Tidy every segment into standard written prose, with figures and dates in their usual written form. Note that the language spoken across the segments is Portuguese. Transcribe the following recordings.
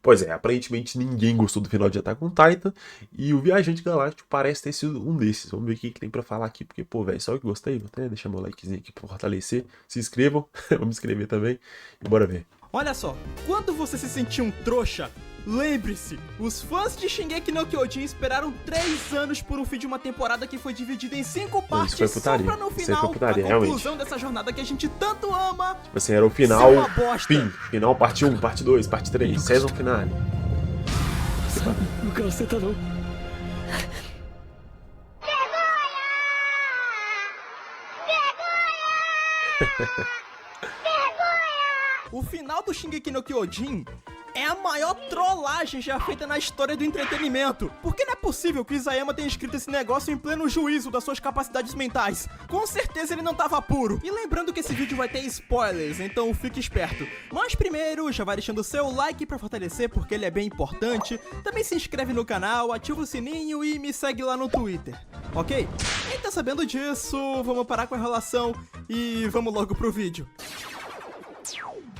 Pois é, aparentemente ninguém gostou do final de Attack on Titan, e o Viajante Galáctico parece ter sido um desses. Vamos ver o que tem pra falar aqui, porque, pô, velho, só eu que gostei, vou até deixar meu likezinho aqui pra fortalecer. Se inscrevam, vamos me inscrever também, e bora ver. Olha só, quando você se sentir um trouxa, lembre-se, os fãs de Shingeki no Kyojin esperaram 3 anos por um fim de uma temporada que foi dividida em 5 partes só pra no final, a conclusão dessa jornada que a gente tanto ama. Tipo assim, era o final, fim, final parte 1, parte 2, parte 3, season finale. O final do Shingeki no Kyojin é a maior trollagem já feita na história do entretenimento. Porque não é possível que o Isayama tenha escrito esse negócio em pleno juízo das suas capacidades mentais. Com certeza ele não tava puro. E lembrando que esse vídeo vai ter spoilers, então fique esperto. Mas primeiro, já vai deixando o seu like pra fortalecer, porque ele é bem importante. Também se inscreve no canal, ativa o sininho e me segue lá no Twitter, ok? Então sabendo disso, vamos parar com a enrolação e vamos logo pro vídeo.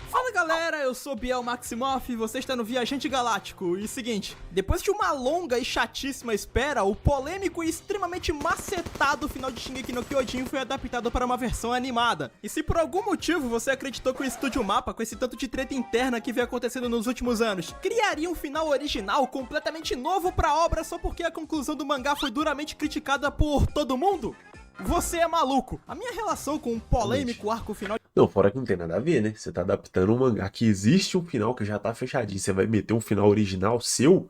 Fala galera, eu sou Biel Maximoff e você está no Viajante Galáctico. E seguinte, depois de uma longa e chatíssima espera, o polêmico e extremamente macetado final de Shingeki no Kyojin foi adaptado para uma versão animada. E se por algum motivo você acreditou que o Estúdio Mapa, com esse tanto de treta interna que vem acontecendo nos últimos anos, criaria um final original completamente novo para a obra só porque a conclusão do mangá foi duramente criticada por todo mundo? Você é maluco. A minha relação com o polêmico arco final... Não, fora que não tem nada a ver, né? Você tá adaptando um mangá que existe um final que já tá fechadinho. Você vai meter um final original seu?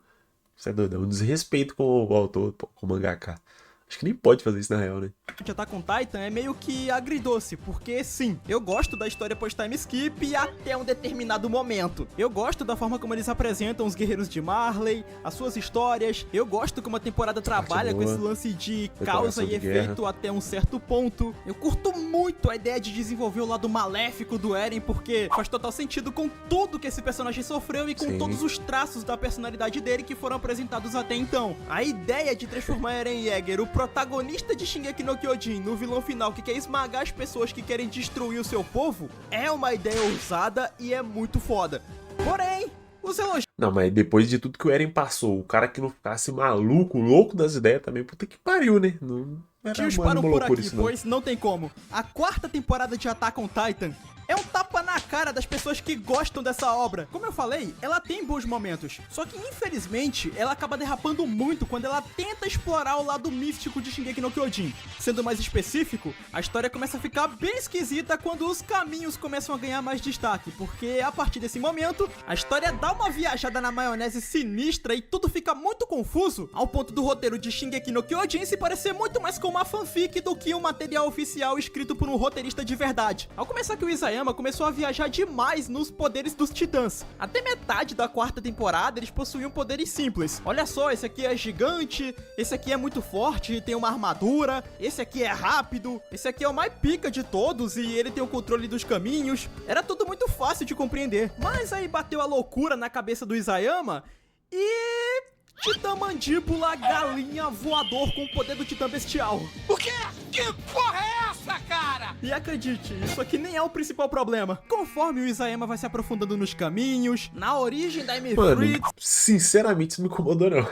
Você é doido, é um desrespeito com o autor, com o mangaka. Acho que nem pode fazer isso na real, né? Attack on Titan é meio que agridoce, porque sim, eu gosto da história post-time skip até um determinado momento. Eu gosto da forma como eles apresentam os guerreiros de Marley, as suas histórias. Eu gosto como a temporada trabalha com esse lance de causa e efeito até um certo ponto. Eu curto muito a ideia de desenvolver o lado maléfico do Eren, porque faz total sentido com tudo que esse personagem sofreu e com todos os traços da personalidade dele que foram apresentados até então. A ideia de transformar Eren Yeager, o protagonista de Shingeki no Kyojin, no vilão final que quer esmagar as pessoas que querem destruir o seu povo, é uma ideia ousada e é muito foda. Porém, os elogios... Não, mas depois de tudo que o Eren passou, o cara que não ficasse maluco, louco das ideias também, puta que pariu, né? Não era param por aqui, isso, pois não tem como. A 4ª temporada de Attack on Titan é um tapa na cara das pessoas que gostam dessa obra. Como eu falei, ela tem bons momentos, só que infelizmente ela acaba derrapando muito quando ela tenta explorar o lado místico de Shingeki no Kyojin. Sendo mais específico, a história começa a ficar bem esquisita quando os caminhos começam a ganhar mais destaque, porque a partir desse momento, a história dá uma viajada na maionese sinistra e tudo fica muito confuso, ao ponto do roteiro de Shingeki no Kyojin se parecer muito mais com uma fanfic do que um material oficial escrito por um roteirista de verdade. Ao começar que o Isayama começou a viajar demais nos poderes dos titãs. Até metade da 4ª temporada eles possuíam poderes simples. Olha só, esse aqui é gigante, esse aqui é muito forte, tem uma armadura, esse aqui é rápido, esse aqui é o mais pica de todos e ele tem o controle dos caminhos. Era tudo muito fácil de compreender. Mas aí bateu a loucura na cabeça do Isayama e... Titã Mandíbula, galinha, voador com o poder do Titã Bestial. O quê? Que porra é essa, cara? E acredite, isso aqui nem é o principal problema. Conforme o Isayama vai se aprofundando nos caminhos, na origem da M3... Mano, sinceramente isso não me incomodou não.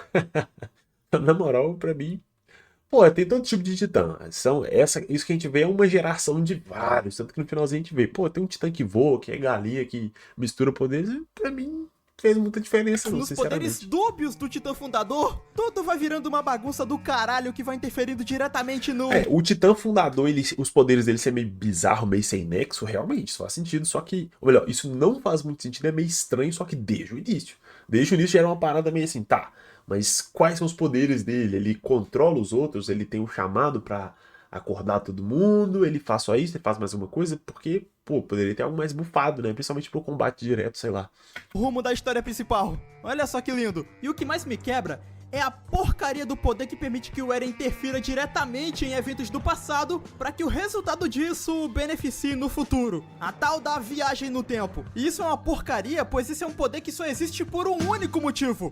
Na moral, pra mim... Pô, tem todo tipo de titã. Isso que a gente vê é uma geração de vários. Tanto que no finalzinho a gente vê, pô, tem um titã que voa, que é galinha, que mistura poderes. E pra mim... fez muita diferença, não, nos poderes dúbios do Titã Fundador, tudo vai virando uma bagunça do caralho que vai interferindo diretamente no... o Titã Fundador, os poderes dele ser meio bizarro, meio sem nexo, realmente, isso faz sentido, só que... Ou melhor, isso não faz muito sentido, é meio estranho, só que desde o início. Desde o início já era uma parada meio assim, tá, mas quais são os poderes dele? Ele controla os outros, ele tem um chamado pra acordar todo mundo, ele faz só isso, ele faz mais uma coisa, porque, pô, poderia ter algo mais bufado, né? Principalmente pro combate direto, sei lá. O rumo da história principal. Olha só que lindo. E o que mais me quebra é a porcaria do poder que permite que o Eren interfira diretamente em eventos do passado para que o resultado disso beneficie no futuro. A tal da viagem no tempo. E isso é uma porcaria, pois esse é um poder que só existe por um único motivo.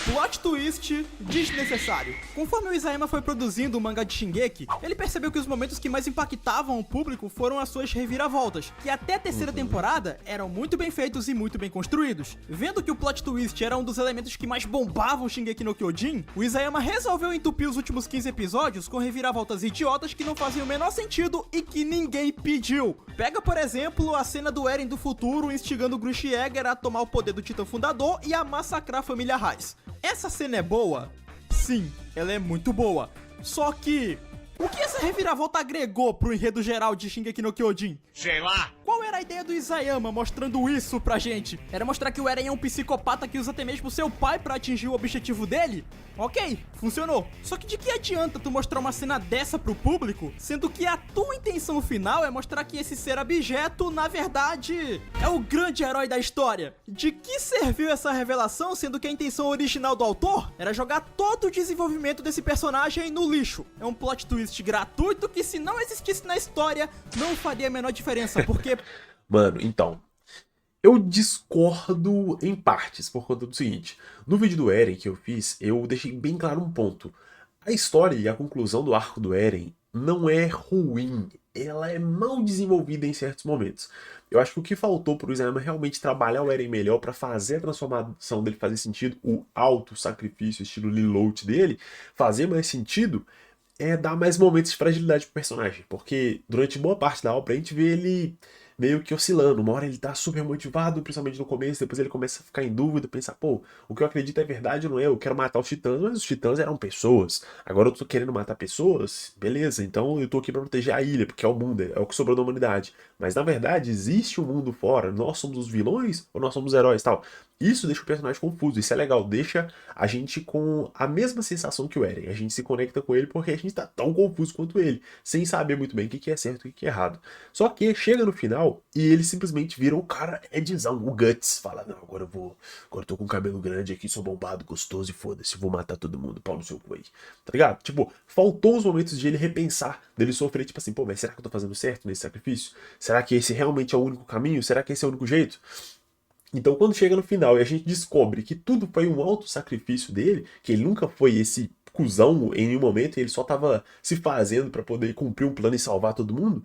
Plot twist desnecessário. Conforme o Isayama foi produzindo o mangá de Shingeki, ele percebeu que os momentos que mais impactavam o público foram as suas reviravoltas, que até a terceira temporada eram muito bem feitos e muito bem construídos. Vendo que o plot twist era um dos elementos que mais bombavam Shingeki no Kyojin, o Isayama resolveu entupir os últimos 15 episódios com reviravoltas idiotas que não faziam o menor sentido e que ninguém pediu. Pega, por exemplo, a cena do Eren do futuro instigando o Grush Jäger a tomar o poder do Titã Fundador e a massacrar a família Reis. Essa cena é boa? Sim, ela é muito boa. Só que, o que essa reviravolta agregou pro enredo geral de Shingeki no Kyojin? Sei lá. Qual era a ideia do Isayama mostrando isso pra gente? Era mostrar que o Eren é um psicopata que usa até mesmo seu pai pra atingir o objetivo dele? Ok, funcionou. Só que de que adianta tu mostrar uma cena dessa pro público, sendo que a tua intenção final é mostrar que esse ser abjeto, na verdade, é o grande herói da história? De que serviu essa revelação, sendo que a intenção original do autor era jogar todo o desenvolvimento desse personagem no lixo? É um plot twist gratuito que, se não existisse na história, não faria a menor diferença, porque... Mano, então, eu discordo em partes por conta do seguinte. No vídeo do Eren que eu fiz, eu deixei bem claro um ponto. A história e a conclusão do arco do Eren não é ruim, ela é mal desenvolvida em certos momentos. Eu acho que o que faltou pro Isayama realmente trabalhar o Eren melhor pra fazer a transformação dele fazer sentido, o auto-sacrifício estilo Lilout dele, fazer mais sentido, é dar mais momentos de fragilidade pro personagem. Porque durante boa parte da obra a gente vê ele meio que oscilando. Uma hora ele tá super motivado, principalmente no começo, depois ele começa a ficar em dúvida, pensar, pô, o que eu acredito é verdade ou não é? Eu quero matar os titãs, mas os titãs eram pessoas. Agora eu tô querendo matar pessoas? Beleza, então eu tô aqui pra proteger a ilha, porque é o mundo, é o que sobrou da humanidade. Mas na verdade, existe um mundo fora. Nós somos os vilões ou nós somos os heróis e tal? Isso deixa o personagem confuso, isso é legal, deixa a gente com a mesma sensação que o Eren. A gente se conecta com ele porque a gente tá tão confuso quanto ele, sem saber muito bem o que é certo e o que é errado. Só que chega no final e ele simplesmente vira o cara Edzão, o Guts. Fala, não, agora eu tô com o cabelo grande aqui, sou bombado, gostoso e foda-se, vou matar todo mundo, pau no seu cu aí. Tá ligado? Tipo, faltou os momentos de ele repensar, dele sofrer, tipo assim, pô, mas será que eu tô fazendo certo nesse sacrifício? Será que esse realmente é o único caminho? Será que esse é o único jeito? Então, quando chega no final e a gente descobre que tudo foi um auto-sacrifício dele, que ele nunca foi esse cuzão em nenhum momento, e ele só tava se fazendo pra poder cumprir um plano e salvar todo mundo,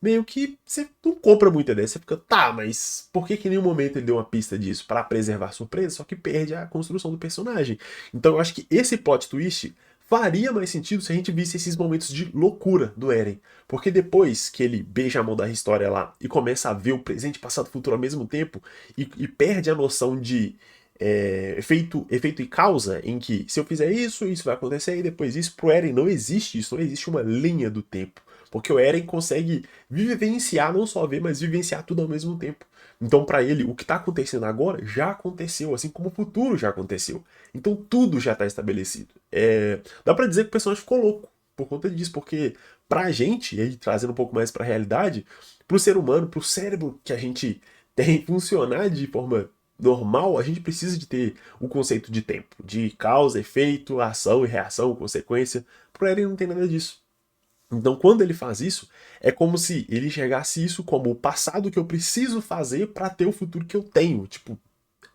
meio que você não compra muita ideia. Você fica, tá, mas por que em nenhum momento ele deu uma pista disso? Pra preservar a surpresa, só que perde a construção do personagem. Então eu acho que esse plot twist faria mais sentido se a gente visse esses momentos de loucura do Eren. Porque depois que ele beija a mão da história lá e começa a ver o presente, passado e futuro ao mesmo tempo e perde a noção de efeito e causa, em que se eu fizer isso, isso vai acontecer e depois isso, pro Eren não existe isso, não existe uma linha do tempo. Porque o Eren consegue vivenciar, não só ver, mas vivenciar tudo ao mesmo tempo. Então, pra ele, o que tá acontecendo agora já aconteceu, assim como o futuro já aconteceu. Então, tudo já tá estabelecido. Dá pra dizer que o personagem ficou louco por conta disso, porque pra gente, e aí trazendo um pouco mais pra realidade, pro ser humano, pro cérebro que a gente tem funcionar de forma normal, a gente precisa de ter o conceito de tempo, de causa, efeito, ação e reação, consequência. Pro Eren não tem nada disso. Então, quando ele faz isso, é como se ele enxergasse isso como o passado que eu preciso fazer para ter o futuro que eu tenho. Tipo,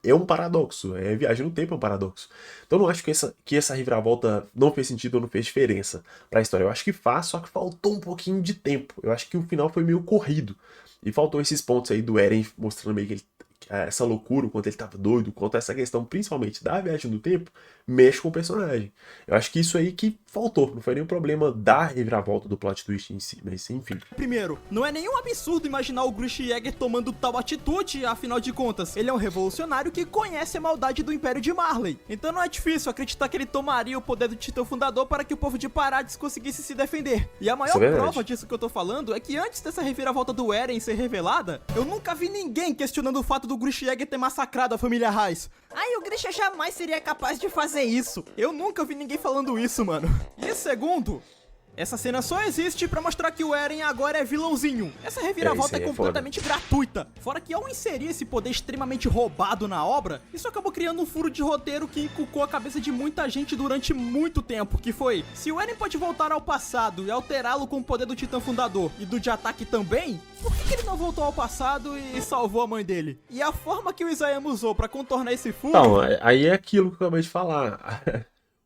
é um paradoxo. Viagem no tempo é um paradoxo. Então, eu não acho que essa reviravolta não fez sentido ou não fez diferença para a história. Eu acho que faz, só que faltou um pouquinho de tempo. Eu acho que o final foi meio corrido. E faltou esses pontos aí do Eren mostrando meio que essa loucura, o quanto ele tava doido, o quanto essa questão, principalmente da viagem no tempo, mexe com o personagem. Eu acho que isso aí que faltou, não foi nenhum problema da reviravolta do plot twist em si, mas enfim. Primeiro, não é nenhum absurdo imaginar o Grush Jäger tomando tal atitude, afinal de contas, ele é um revolucionário que conhece a maldade do Império de Marley. Então não é difícil acreditar que ele tomaria o poder do Titã Fundador para que o povo de Paradis conseguisse se defender. E a maior prova disso que eu tô falando é que antes dessa reviravolta do Eren ser revelada, eu nunca vi ninguém questionando o fato do Grush Jäger ter massacrado a família Reis. Ai, o Grisha jamais seria capaz de fazer isso. Eu nunca vi ninguém falando isso, mano. E segundo, Essa cena só existe pra mostrar que o Eren agora é vilãozinho. Essa reviravolta isso aí é é completamente gratuita. Fora que ao inserir esse poder extremamente roubado na obra, isso acabou criando um furo de roteiro que encucou a cabeça de muita gente durante muito tempo, que foi, se o Eren pode voltar ao passado e alterá-lo com o poder do Titã Fundador e do de ataque também, por que ele não voltou ao passado e salvou a mãe dele? E a forma que o Isayama usou pra contornar esse furo... Não, aí é aquilo que eu acabei de falar.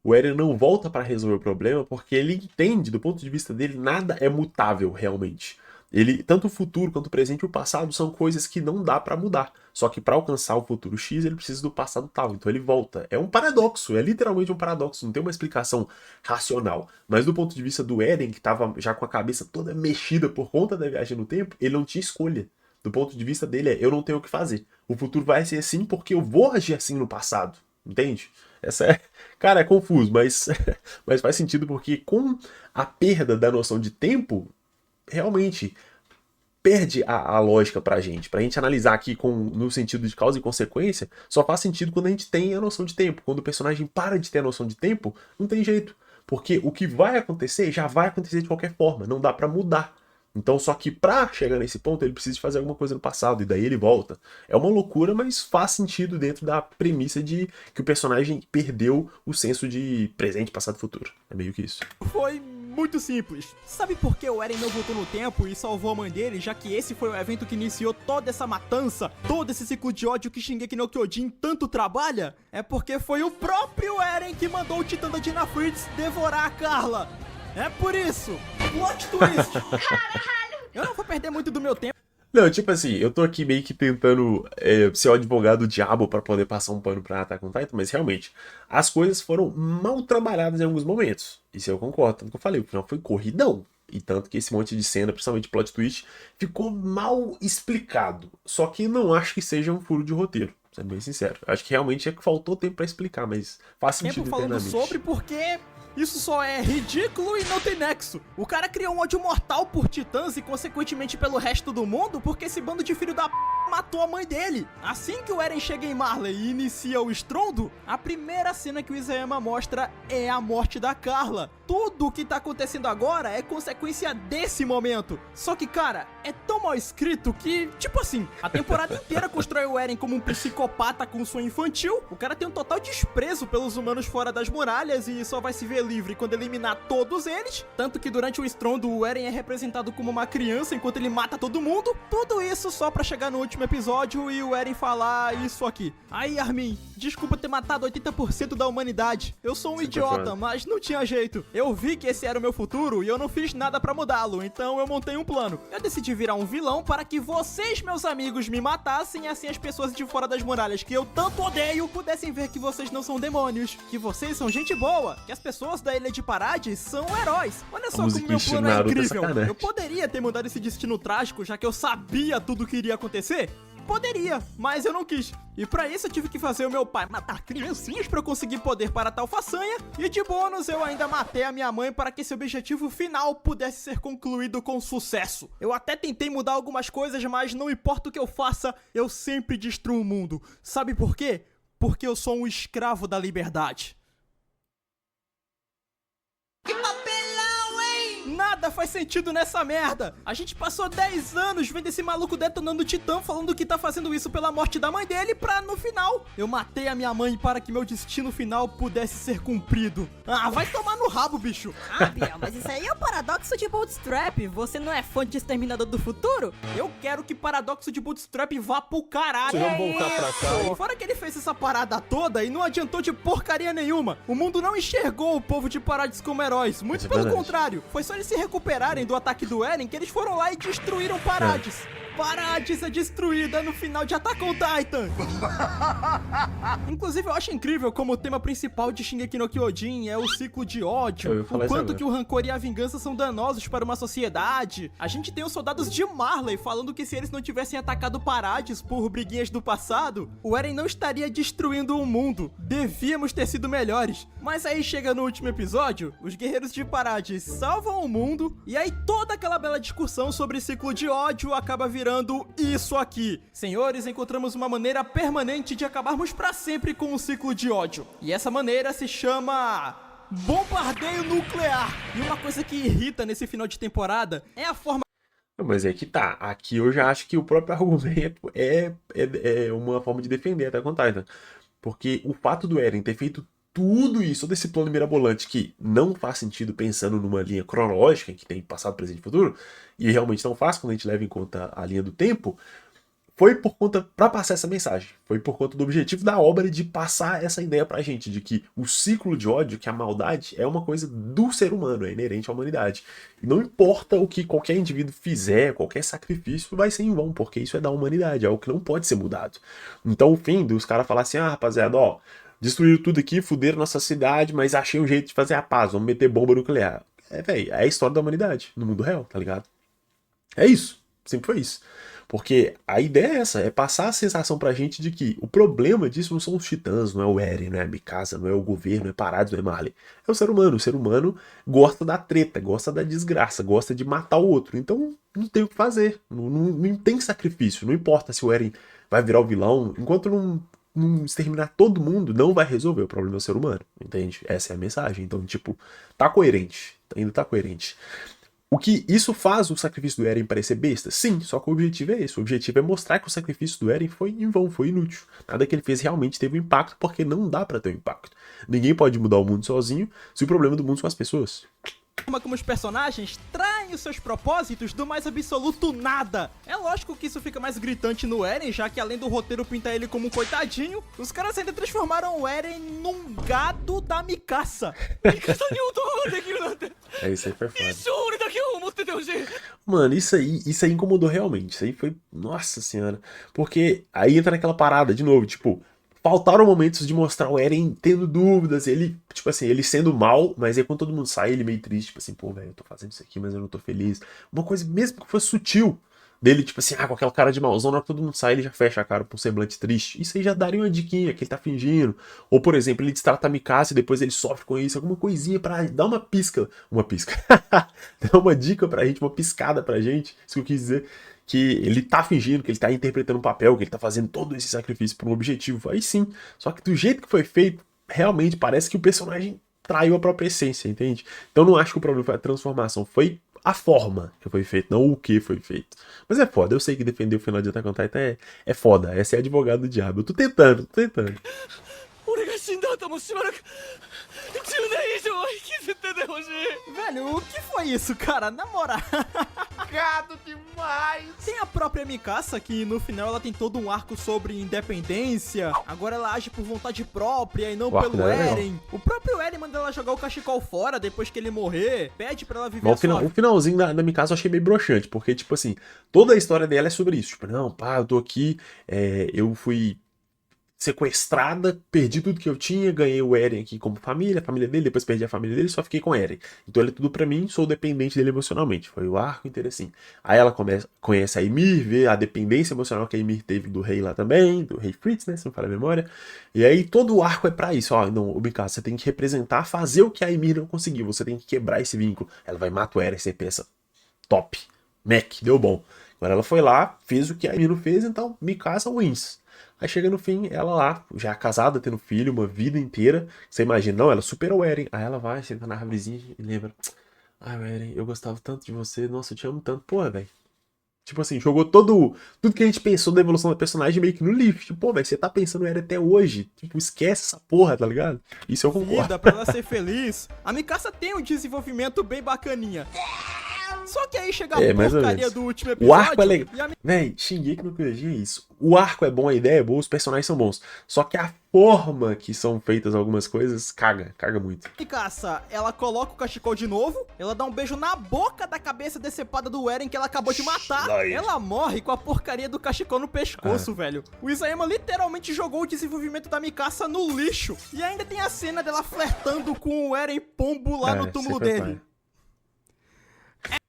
O Eren não volta pra resolver o problema porque ele entende, do ponto de vista dele, nada é mutável realmente. Ele, tanto o futuro quanto o presente e o passado são coisas que não dá pra mudar. Só que pra alcançar o futuro X, ele precisa do passado tal. Então ele volta. É um paradoxo, é literalmente um paradoxo. Não tem uma explicação racional. Mas do ponto de vista do Eren, que tava já com a cabeça toda mexida por conta da viagem no tempo, ele não tinha escolha. Do ponto de vista dele eu não tenho o que fazer. O futuro vai ser assim porque eu vou agir assim no passado. Entende? Essa é... Cara, é confuso, mas faz sentido porque com a perda da noção de tempo, realmente perde a lógica pra gente analisar aqui no sentido de causa e consequência, só faz sentido quando a gente tem a noção de tempo. Quando o personagem para de ter a noção de tempo, não tem jeito. Porque o que vai acontecer, já vai acontecer de qualquer forma, não dá pra mudar. Então, só que pra chegar nesse ponto, ele precisa de fazer alguma coisa no passado, e daí ele volta. É uma loucura, mas faz sentido dentro da premissa de que o personagem perdeu o senso de presente, passado e futuro. É meio que isso. Foi muito simples. Sabe por que o Eren não voltou no tempo e salvou a mãe dele, já que esse foi o evento que iniciou toda essa matança, todo esse ciclo de ódio que Shingeki no Kyojin tanto trabalha? É porque foi o próprio Eren que mandou o Titã da Dina Fritz devorar a Carla. É por isso. Plot twist. Eu não vou perder muito do meu tempo. Não, tipo assim, eu tô aqui meio que tentando ser o advogado do diabo pra poder passar um pano pra Attack on Titan, mas realmente, as coisas foram mal trabalhadas em alguns momentos. Isso eu concordo, tanto que eu falei, o final foi corridão. E tanto que esse monte de cena, principalmente plot twist, ficou mal explicado. Só que não acho que seja um furo de roteiro, sendo bem sincero. Acho que realmente é que faltou tempo pra explicar, mas faz sentido Tempo falando internamente. sobre porque... isso só é ridículo e não tem nexo. O cara criou um ódio mortal por titãs e consequentemente pelo resto do mundo porque esse bando de filho da p... matou a mãe dele. Assim que o Eren chega em Marley e inicia o estrondo, a primeira cena que o Isayama mostra é a morte da Carla. Tudo o que tá acontecendo agora é consequência desse momento. Só que, cara, é tão mal escrito que, tipo assim, a temporada inteira constrói o Eren como um psicopata com sonho infantil. O cara tem um total desprezo pelos humanos fora das muralhas e só vai se ver livre quando eliminar todos eles. Tanto que durante o estrondo o Eren é representado como uma criança enquanto ele mata todo mundo. Tudo isso só pra chegar no último episódio e o Eren falar isso aqui. Aí, Armin, desculpa ter matado 80% da humanidade. Eu sou um idiota, mas não tinha jeito. Eu vi que esse era o meu futuro e eu não fiz nada pra mudá-lo, então eu montei um plano. Eu decidi virar um vilão para que vocês, meus amigos, me matassem e assim as pessoas de fora das muralhas que eu tanto odeio pudessem ver que vocês não são demônios, que vocês são gente boa, que as pessoas da Ilha de Parades são heróis. Olha só como meu plano é incrível. Eu poderia ter mudado esse destino trágico, já que eu sabia tudo o que iria acontecer. Poderia, mas eu não quis. E pra isso eu tive que fazer o meu pai matar criancinhas pra eu conseguir poder para tal façanha. E de bônus eu ainda matei a minha mãe para que esse objetivo final pudesse ser concluído com sucesso. Eu até tentei mudar algumas coisas, mas não importa o que eu faça, eu sempre destruo o mundo. Sabe por quê? Porque eu sou um escravo da liberdade. Nada faz sentido nessa merda. A gente passou 10 anos vendo esse maluco detonando o Titã, falando que tá fazendo isso pela morte da mãe dele, pra no final eu matei a minha mãe para que meu destino final pudesse ser cumprido. Ah, vai tomar no rabo, bicho. Ah, Biel, mas isso aí é o paradoxo de Bootstrap. Você não é fã de Exterminador do Futuro? Eu quero que paradoxo de Bootstrap vá pro caralho. Vamos voltar pra cá. Fora que ele fez essa parada toda e não adiantou de porcaria nenhuma. O mundo não enxergou o povo de Parades como heróis. Muito pelo contrário. Foi só eles se recuperarem do ataque do Eren que eles foram lá e destruíram Parades. Parades é destruída no final de Attack on Titan. Inclusive eu acho incrível como o tema principal de Shingeki no Kyojin é o ciclo de ódio, o quanto que o rancor e a vingança são danosos para uma sociedade. A gente tem os soldados de Marley falando que se eles não tivessem atacado Parades por briguinhas do passado, o Eren não estaria destruindo o mundo. Devíamos ter sido melhores. Mas aí chega no último episódio, os guerreiros de Parades salvam o mundo e aí toda aquela bela discussão sobre ciclo de ódio acaba virando isso aqui. Senhores, encontramos uma maneira permanente de acabarmos pra sempre com o ciclo de ódio. E essa maneira se chama bombardeio nuclear. E uma coisa que irrita nesse final de temporada é a forma. Mas é que tá. Aqui eu já acho que o próprio argumento é uma forma de defender até com Titan. Porque o fato do Eren ter feito tudo isso, todo esse plano mirabolante que não faz sentido pensando numa linha cronológica, que tem passado, presente e futuro, e realmente não faz quando a gente leva em conta a linha do tempo, foi por conta, pra passar essa mensagem, foi por conta do objetivo da obra de passar essa ideia pra gente, de que o ciclo de ódio, que a maldade, é uma coisa do ser humano, é inerente à humanidade. E não importa o que qualquer indivíduo fizer, qualquer sacrifício vai ser em vão, porque isso é da humanidade, é algo que não pode ser mudado. Então o fim dos caras falar assim, rapaziada, ó, destruíram tudo aqui, fuderam nossa cidade, mas achei um jeito de fazer a paz, vamos meter bomba nuclear. Véi, é a história da humanidade, no mundo real, tá ligado? É isso, sempre foi isso. Porque a ideia é essa, é passar a sensação pra gente de que o problema disso não são os titãs, não é o Eren, não é a Mikasa, não é o governo, não é Parados, não é Marley. É o ser humano. O ser humano gosta da treta, gosta da desgraça, gosta de matar o outro. Então não tem o que fazer, não tem sacrifício. Não importa se o Eren vai virar o vilão, enquanto não exterminar todo mundo, não vai resolver o problema do ser humano, entende? Essa é a mensagem. Então, tipo, tá coerente, ainda tá coerente. O que isso faz o sacrifício do Eren parecer besta? Sim, só que o objetivo é esse. O objetivo é mostrar que o sacrifício do Eren foi em vão, foi inútil. Nada que ele fez realmente teve um impacto, porque não dá pra ter um impacto. Ninguém pode mudar o mundo sozinho, se o problema do mundo são as pessoas. Como os personagens traem os seus propósitos do mais absoluto nada. É lógico que isso fica mais gritante no Eren, já que além do roteiro pintar ele como um coitadinho, os caras ainda transformaram o Eren num gado da Mikasa. É, isso aí foi foda. Mano, isso aí incomodou realmente. Isso aí foi, nossa senhora. Porque aí entra naquela parada, de novo, tipo, faltaram momentos de mostrar o Eren tendo dúvidas, ele, tipo assim, ele sendo mal, mas aí quando todo mundo sai, ele meio triste, tipo assim, pô, velho, eu tô fazendo isso aqui, mas eu não tô feliz. Uma coisa, mesmo que fosse sutil, dele, tipo assim, com aquela cara de mauzão, na hora que todo mundo sai, ele já fecha a cara com um semblante triste. Isso aí já daria uma diquinha, que ele tá fingindo. Ou, por exemplo, ele destrata a Mikasa e depois ele sofre com isso, alguma coisinha pra dar uma pisca. Uma pisca. Dar uma dica pra gente, uma piscada pra gente, isso que eu quis dizer. Que ele tá fingindo, que ele tá interpretando um papel, que ele tá fazendo todo esse sacrifício por um objetivo. Aí sim. Só que do jeito que foi feito, realmente parece que o personagem traiu a própria essência, entende? Então não acho que o problema foi a transformação, foi a forma que foi feita, não o que foi feito. Mas é foda, eu sei que defender o final de Attack on Titan é foda, essa é a advogada do diabo. Eu tô tentando. Velho, o que foi isso, cara? Na moral. Gado demais! Tem a própria Mikasa, que no final ela tem todo um arco sobre independência. Agora ela age por vontade própria e não O arco pelo dela é Eren. O próprio Eren manda ela jogar o cachecol fora depois que ele morrer. Pede pra ela viver a sua O finalzinho da Mikasa eu achei meio broxante, porque, tipo assim, toda a história dela é sobre isso. Tipo, não, pá, eu tô aqui, eu fui sequestrada, perdi tudo que eu tinha, ganhei o Eren aqui como família, a família dele, depois perdi a família dele, só fiquei com o Eren. Então ele é tudo pra mim, sou dependente dele emocionalmente. Foi o arco inteiro assim. Aí ela conhece a Ymir, vê a dependência emocional que a Ymir teve do rei lá também, do rei Fritz, né, se não falha a memória. E aí todo o arco é pra isso, ó, não, o Mikasa, você tem que representar, fazer o que a Ymir não conseguiu, você tem que quebrar esse vínculo. Ela vai matar o Eren, você pensa, top, Mac, deu bom. Agora ela foi lá, fez o que a Ymir não fez, então Mikasa wins. Aí chega no fim, ela lá, já casada, tendo filho, uma vida inteira. Você imagina, não, ela superou o Eren. Aí ela vai, senta na árvorezinha e lembra. Ai, Eren, eu gostava tanto de você. Nossa, eu te amo tanto. Porra, velho. Tipo assim, jogou tudo que a gente pensou da evolução da personagem meio que no lixo. Tipo, pô, velho, você tá pensando no Eren até hoje. Tipo, esquece essa porra, tá ligado? Isso eu concordo. vida pra ela ser feliz. A Mikasa tem um desenvolvimento bem bacaninha. Só que aí chega a mais ou porcaria menos. do último episódio. O arco é legal. E a Véi, Shingeki no Kyojin é isso. O arco é bom, a ideia é boa, os personagens são bons. Só que a forma que são feitas algumas coisas caga muito. Mikasa, ela coloca o cachecol de novo, ela dá um beijo na boca da cabeça decepada do Eren que ela acabou de matar. Ela morre com a porcaria do cachecol no pescoço, velho. O Isayama literalmente jogou o desenvolvimento da Mikasa no lixo. E ainda tem a cena dela flertando com o Eren Pombo lá no túmulo dele.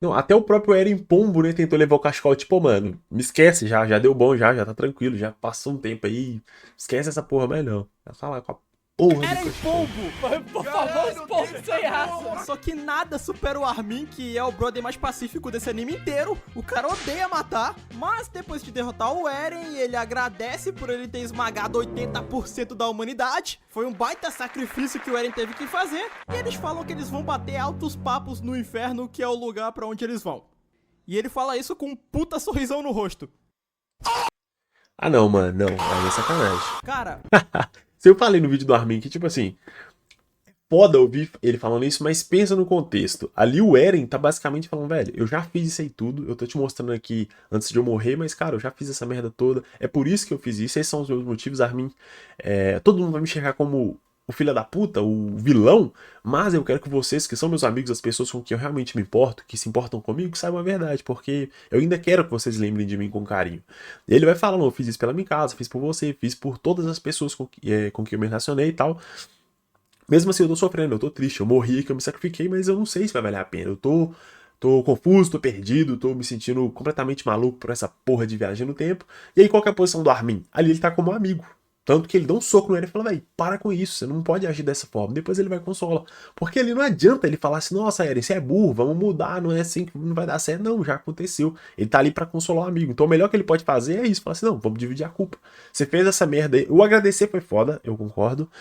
Não, até o próprio Eren Pombo, né, tentou levar o cachecol, tipo, mano, me esquece, já deu bom, já tá tranquilo, já passou um tempo aí, esquece essa porra mais não. Ela tá lá com a porra Eren do Polvo! Por favor, os povos sem raça. Só que nada supera o Armin, que é o brother mais pacífico desse anime inteiro. O cara odeia matar, mas depois de derrotar o Eren, ele agradece por ele ter esmagado 80% da humanidade. Foi um baita sacrifício que o Eren teve que fazer. E eles falam que eles vão bater altos papos no inferno, que é o lugar pra onde eles vão. E ele fala isso com um puta sorrisão no rosto. Ah, não, mano, não. Aí é sacanagem. Cara, Se eu falei no vídeo do Armin que, tipo assim, é foda ouvir ele falando isso, mas pensa no contexto. Ali o Eren tá basicamente falando, velho, eu já fiz isso aí tudo, eu tô te mostrando aqui antes de eu morrer, mas, cara, eu já fiz essa merda toda, é por isso que eu fiz isso, esses são os meus motivos, Armin. Todo mundo vai me enxergar como o filho da puta, o vilão, mas eu quero que vocês, que são meus amigos, as pessoas com quem eu realmente me importo, que se importam comigo, saibam a verdade, porque eu ainda quero que vocês lembrem de mim com carinho. E ele vai falando, eu fiz isso pela minha casa, fiz por você, fiz por todas as pessoas com quem eu me relacionei e tal. Mesmo assim eu tô sofrendo, eu tô triste, eu morri, que eu me sacrifiquei, mas eu não sei se vai valer a pena. Eu tô confuso, tô perdido, tô me sentindo completamente maluco por essa porra de viagem no tempo. E aí qual que é a posição do Armin? Ali ele tá como um amigo. Tanto que ele dá um soco no Eren e fala, velho, para com isso, você não pode agir dessa forma. Depois ele vai consolar. Porque ele não adianta ele falar assim, nossa, Eren, você é burro, vamos mudar, não é assim que não vai dar certo. Não, já aconteceu. Ele tá ali pra consolar o amigo. Então o melhor que ele pode fazer é isso, falar assim, não, vamos dividir a culpa. Você fez essa merda aí. O agradecer foi foda, eu concordo.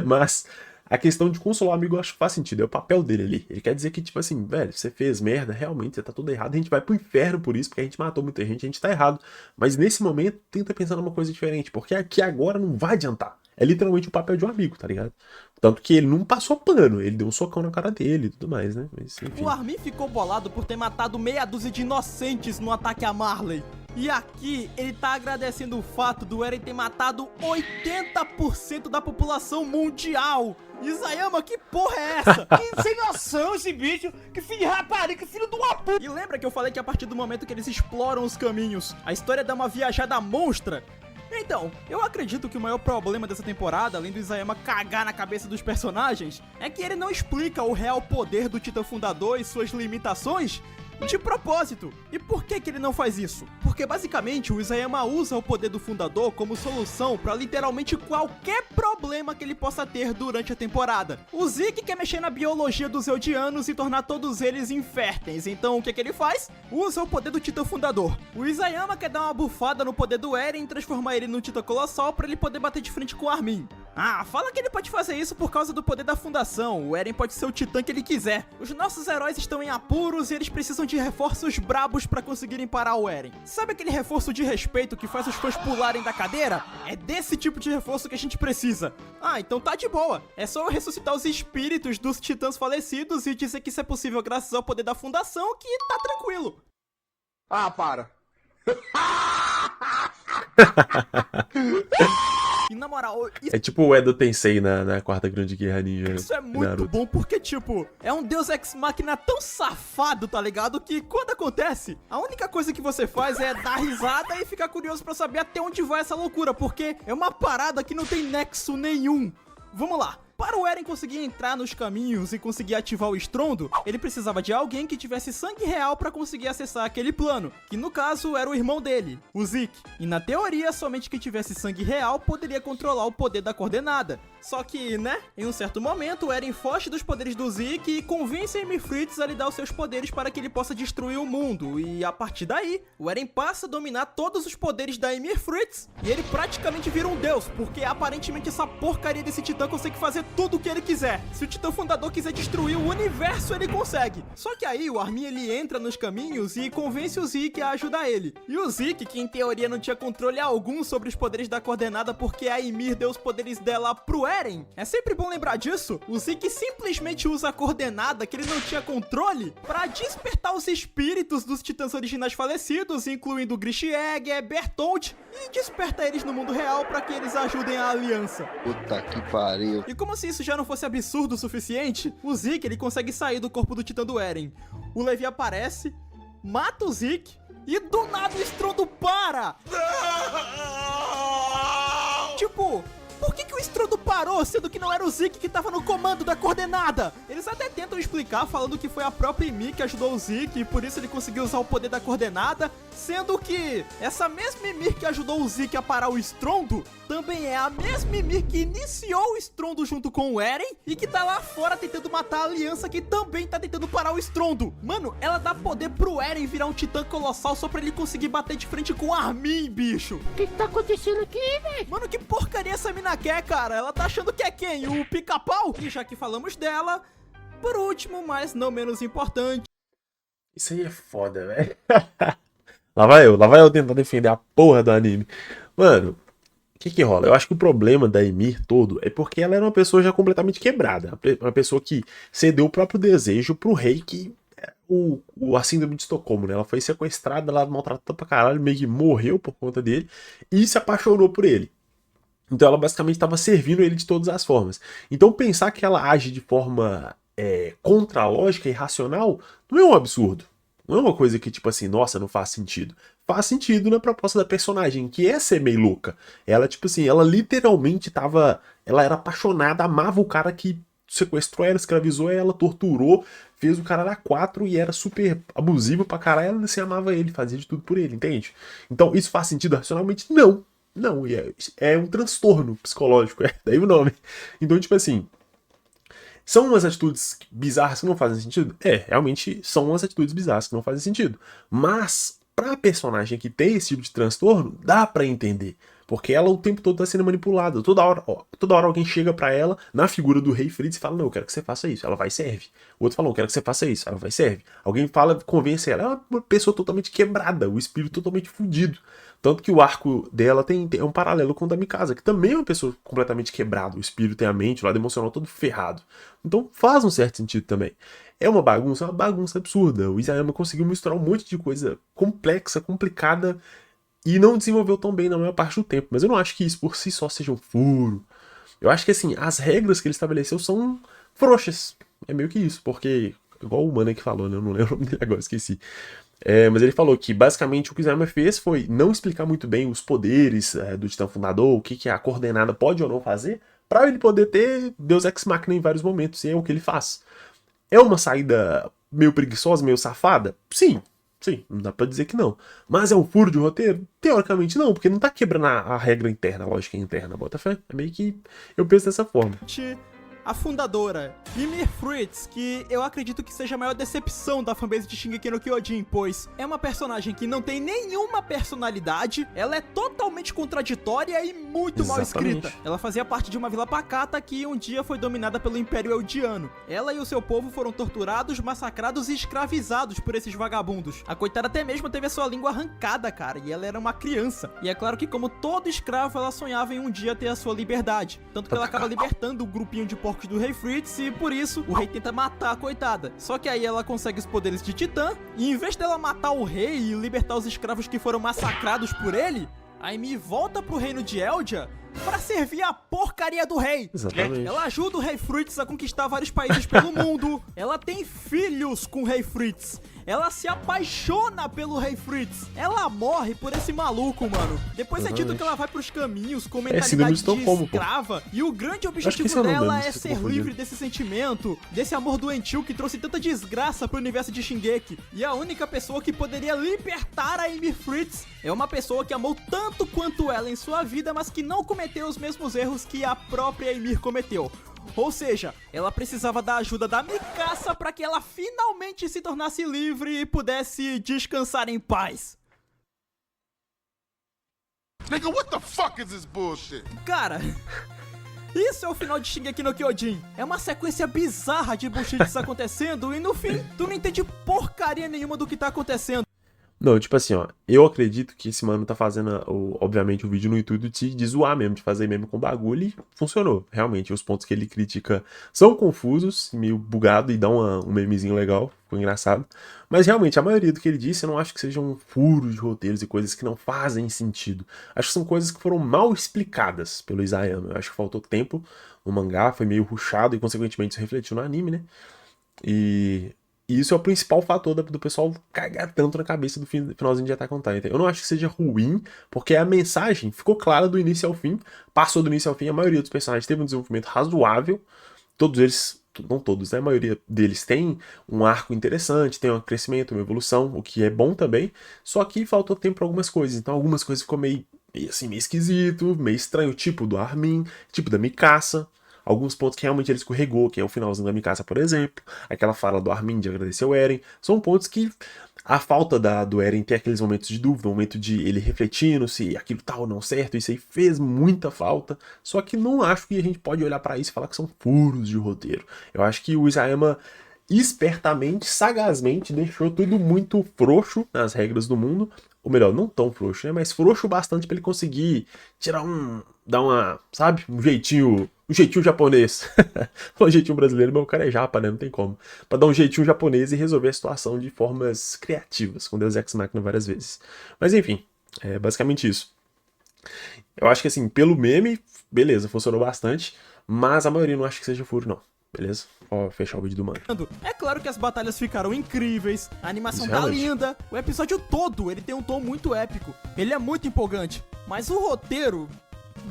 Mas a questão de consolar o amigo eu acho que faz sentido, é o papel dele ali. Ele quer dizer que, tipo assim, velho, você fez merda, realmente, você tá tudo errado, a gente vai pro inferno por isso, porque a gente matou muita gente, a gente tá errado. Mas nesse momento, tenta pensar numa coisa diferente, porque aqui agora não vai adiantar. É literalmente o papel de um amigo, tá ligado? Tanto que ele não passou pano, ele deu um socão na cara dele e tudo mais, né? Mas, enfim. o Armin ficou bolado por ter matado meia dúzia de inocentes no ataque a Marley. E aqui ele tá agradecendo o fato do Eren ter matado 80% da população mundial. Isayama, que porra é essa? Que sem noção esse bicho. Que filho de rapariga, que filho de uma puta. E lembra que eu falei que a partir do momento que eles exploram os caminhos, a história dá uma viajada monstra? Então, eu acredito que o maior problema dessa temporada, além do Isayama cagar na cabeça dos personagens, é que ele não explica o real poder do Titã Fundador e suas limitações de propósito. E por que ele não faz isso? Porque basicamente o Isayama usa o poder do Fundador como solução pra literalmente qualquer problema que ele possa ter durante a temporada. O Zeke quer mexer na biologia dos Eldianos e tornar todos eles inférteis, então o que ele faz? Usa o poder do Titã Fundador. O Isayama quer dar uma bufada no poder do Eren e transformar ele no Titã Colossal pra ele poder bater de frente com o Armin. Ah, fala que ele pode fazer isso por causa do poder da Fundação, o Eren pode ser o Titã que ele quiser. Os nossos heróis estão em apuros e eles precisam de reforços brabos pra conseguirem parar o Eren. Sabe aquele reforço de respeito que faz os fãs pularem da cadeira? É desse tipo de reforço que a gente precisa. Ah, então tá de boa. É só eu ressuscitar os espíritos dos titãs falecidos e dizer que isso é possível graças ao poder da Fundação, que tá tranquilo. Ah, para. E na moral, isso É tipo o Edo Tensei na quarta grande guerra ninja. Isso é muito Naruto. bom porque, tipo, é um Deus Ex Machina tão safado, tá ligado? Que quando acontece, a única coisa que você faz é dar risada e ficar curioso pra saber até onde vai essa loucura, porque é uma parada que não tem nexo nenhum. Vamos lá. Para o Eren conseguir entrar nos caminhos e conseguir ativar o estrondo, ele precisava de alguém que tivesse sangue real para conseguir acessar aquele plano, que no caso era o irmão dele, o Zeke. E na teoria, somente quem tivesse sangue real poderia controlar o poder da coordenada. Só que, né, em um certo momento, o Eren foge dos poderes do Zeke e convence a Ymir Fritz a lhe dar os seus poderes para que ele possa destruir o mundo. E a partir daí, o Eren passa a dominar todos os poderes da Ymir Fritz e ele praticamente vira um deus, porque aparentemente essa porcaria desse titã consegue fazer tudo o que ele quiser. Se o Titã Fundador quiser destruir o universo, ele consegue. Só que aí o Armin ele entra nos caminhos e convence o Zeke a ajudar ele. E o Zeke, que em teoria não tinha controle algum sobre os poderes da coordenada porque a Ymir deu os poderes dela pro Eren. É sempre bom lembrar disso. O Zeke simplesmente usa a coordenada que ele não tinha controle pra despertar os espíritos dos titãs originais falecidos, incluindo Grishiegger, Bertolt, e desperta eles no mundo real pra que eles ajudem a aliança. Puta que pariu. E como se isso já não fosse absurdo o suficiente, o Zeke ele consegue sair do corpo do titã do Eren. O Levi aparece, mata o Zeke e do nada o estrondo para! Tipo, por que o estrondo para? parou, sendo que não era o Zeke que tava no comando da coordenada. Eles até tentam explicar, falando que foi a própria Ymir que ajudou o Zeke e por isso ele conseguiu usar o poder da coordenada, sendo que essa mesma Ymir que ajudou o Zeke a parar o estrondo também é a mesma Ymir que iniciou o estrondo junto com o Eren e que tá lá fora tentando matar a aliança que também tá tentando parar o estrondo. Mano, ela dá poder pro Eren virar um titã colossal só pra ele conseguir bater de frente com o Armin, bicho. O que tá acontecendo aqui, velho? Mano, que porcaria essa mina quer, cara? Ela tá achando que é quem? O Pica-Pau? E já que falamos dela, por último, mas não menos importante. Isso aí é foda, velho. Lá vai eu tentar defender a porra do anime. Mano, o que rola? Eu acho que o problema da Ymir todo é porque ela era uma pessoa já completamente quebrada. Uma pessoa que cedeu o próprio desejo pro rei que... a síndrome de Estocolmo, né? Ela foi sequestrada, ela maltratada pra caralho, meio que morreu por conta dele e se apaixonou por ele. Então ela basicamente estava servindo ele de todas as formas. Então pensar que ela age de forma contra a lógica e irracional não é um absurdo. Não é uma coisa que tipo assim, nossa, não faz sentido. Faz sentido na proposta da personagem, que é ser meio louca. Ela tipo assim, ela literalmente tava... Ela era apaixonada, amava o cara que sequestrou ela, escravizou ela, torturou, fez o cara a 4 e era super abusivo pra caralho, ela se amava ele, fazia de tudo por ele, entende? Então isso faz sentido racionalmente? Não. Não, é um transtorno psicológico, é daí o nome. Então, tipo assim, são umas atitudes bizarras que não fazem sentido? Realmente são umas atitudes bizarras que não fazem sentido. Mas, pra personagem que tem esse tipo de transtorno, dá pra entender. Porque ela o tempo todo tá sendo manipulada. Toda hora alguém chega pra ela, na figura do rei Fritz, e fala, não, eu quero que você faça isso. Ela vai e serve. O outro fala, não, eu quero que você faça isso. Ela vai e serve. Alguém fala, convence ela. Ela é uma pessoa totalmente quebrada, o espírito totalmente fudido. Tanto que o arco dela é um paralelo com o da Mikasa, que também é uma pessoa completamente quebrada. O espírito e a mente, o lado emocional todo ferrado. Então faz um certo sentido também. É uma bagunça absurda. O Isayama conseguiu misturar um monte de coisa complexa, complicada, e não desenvolveu tão bem na maior parte do tempo. Mas eu não acho que isso por si só seja um furo. Eu acho que assim, as regras que ele estabeleceu são frouxas. É meio que isso, porque... Igual o Mano que falou, né? Eu não lembro o nome dele agora, esqueci. Mas ele falou que basicamente o que o Isayama fez foi não explicar muito bem os poderes do Titã Fundador, o que a coordenada pode ou não fazer, para ele poder ter Deus Ex Machina em vários momentos, e é o que ele faz. É uma saída meio preguiçosa, meio safada? Sim, não dá pra dizer que não. Mas é um furo de roteiro? Teoricamente não, porque não tá quebrando a regra interna, a lógica interna, bota fé. É meio que eu penso dessa forma. A fundadora, Ymir Fritz, que eu acredito que seja a maior decepção da fanbase de Shingeki no Kyojin, pois é uma personagem que não tem nenhuma personalidade, ela é totalmente contraditória e muito mal escrita. Ela fazia parte de uma vila pacata que um dia foi dominada pelo Império Eldiano. Ela e o seu povo foram torturados, massacrados e escravizados por esses vagabundos. A coitada até mesmo teve a sua língua arrancada, cara, e ela era uma criança. E é claro que, como todo escravo, ela sonhava em um dia ter a sua liberdade. Tanto que ela acaba libertando o grupinho de porcos do rei Fritz e por isso o rei tenta matar a coitada. Só que aí ela consegue os poderes de titã e em vez dela matar o rei e libertar os escravos que foram massacrados por ele, a Ymir volta pro reino de Eldia pra servir a porcaria do rei. Exatamente. Ela ajuda o rei Fritz a conquistar vários países pelo mundo. Ela tem filhos com o rei Fritz. Ela se apaixona pelo rei Fritz. Ela morre por esse maluco, mano. Depois é dito que ela vai pros caminhos com mentalidade de escrava. E o grande objetivo dela é ser livre desse sentimento, desse amor doentio que trouxe tanta desgraça pro universo de Shingeki. E a única pessoa que poderia libertar a Ymir Fritz é uma pessoa que amou tanto quanto ela em sua vida, mas que não cometeu os mesmos erros que a própria Ymir cometeu. Ou seja, ela precisava da ajuda da Mikasa para que ela finalmente se tornasse livre e pudesse descansar em paz. Nigga, what the fuck is this bullshit? Cara, isso é o final de Shingeki no Kyojin. É uma sequência bizarra de bullshits acontecendo e no fim, tu não entende porcaria nenhuma do que tá acontecendo. Não, tipo assim, ó, eu acredito que esse mano tá fazendo, obviamente, o vídeo no intuito de zoar mesmo, de fazer meme com bagulho e funcionou. Realmente, os pontos que ele critica são confusos, meio bugado e dá um memezinho legal, ficou engraçado. Mas realmente, a maioria do que ele disse eu não acho que sejam furos de roteiros e coisas que não fazem sentido. Acho que são coisas que foram mal explicadas pelo Isayama. Eu acho que faltou tempo no mangá, foi meio rushado e consequentemente isso refletiu no anime, né? E E isso é o principal fator do pessoal cagar tanto na cabeça do finalzinho de Attack on Titan. Eu não acho que seja ruim, porque a mensagem ficou clara do início ao fim, passou do início ao fim, a maioria dos personagens teve um desenvolvimento razoável, todos eles, não todos, né? A maioria deles tem um arco interessante, tem um crescimento, uma evolução, o que é bom também, só que faltou tempo para algumas coisas, então algumas coisas ficou meio assim, meio esquisito, meio estranho, tipo do Armin, tipo da Mikasa. Alguns pontos que realmente ele escorregou, que é o finalzinho da Mikasa, por exemplo. Aquela fala do Armin de agradecer o Eren. São pontos que a falta do Eren ter aqueles momentos de dúvida, um momento de ele refletindo se aquilo tá ou não certo, isso aí fez muita falta. Só que não acho que a gente pode olhar pra isso e falar que são furos de roteiro. Eu acho que o Isayama espertamente, sagazmente, deixou tudo muito frouxo nas regras do mundo. Ou melhor, não tão frouxo, né? Mas frouxo bastante pra ele conseguir tirar dar uma, sabe? Um jeitinho japonês. Um jeitinho brasileiro, mas o cara é japa, né? Não tem como. Pra dar um jeitinho japonês e resolver a situação de formas criativas, com Deus Ex Machina várias vezes. Mas enfim, é basicamente isso. Eu acho que assim, pelo meme, beleza, funcionou bastante, mas a maioria não acha que seja furo, não. Beleza? Ó, fechar o vídeo do mano. É claro que as batalhas ficaram incríveis, a animação Isso, tá realmente. linda, o episódio todo ele tem um tom muito épico, ele é muito empolgante, mas o roteiro,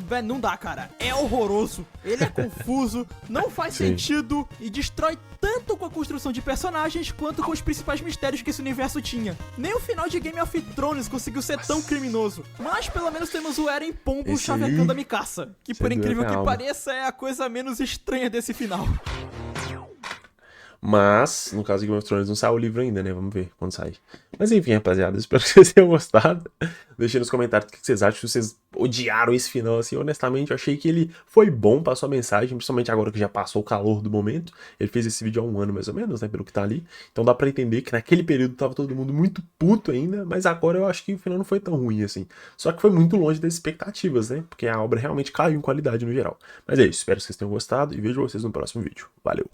velho, não dá, cara, é horroroso, ele é confuso, não faz Sim. sentido e destrói tanto com a construção de personagens quanto com os principais mistérios que esse universo tinha. Nem o final de Game of Thrones conseguiu ser tão criminoso, mas pelo menos temos o Eren Pombo Esse aí- chavecando a Mikasa, que por Você incrível doeu que a alma. pareça é a coisa menos estranha desse final. Mas, no caso de Game of Thrones, não saiu o livro ainda, né? Vamos ver quando sai. Mas enfim, rapaziada, espero que vocês tenham gostado. Deixem nos comentários o que vocês acham, se vocês odiaram esse final, assim. Honestamente, eu achei que ele foi bom, passou a mensagem, principalmente agora que já passou o calor do momento. Ele fez esse vídeo há um ano, mais ou menos, né? Pelo que tá ali. Então dá pra entender que naquele período tava todo mundo muito puto ainda, mas agora eu acho que o final não foi tão ruim, assim. Só que foi muito longe das expectativas, né? Porque a obra realmente caiu em qualidade no geral. Mas é isso, espero que vocês tenham gostado e vejo vocês no próximo vídeo. Valeu!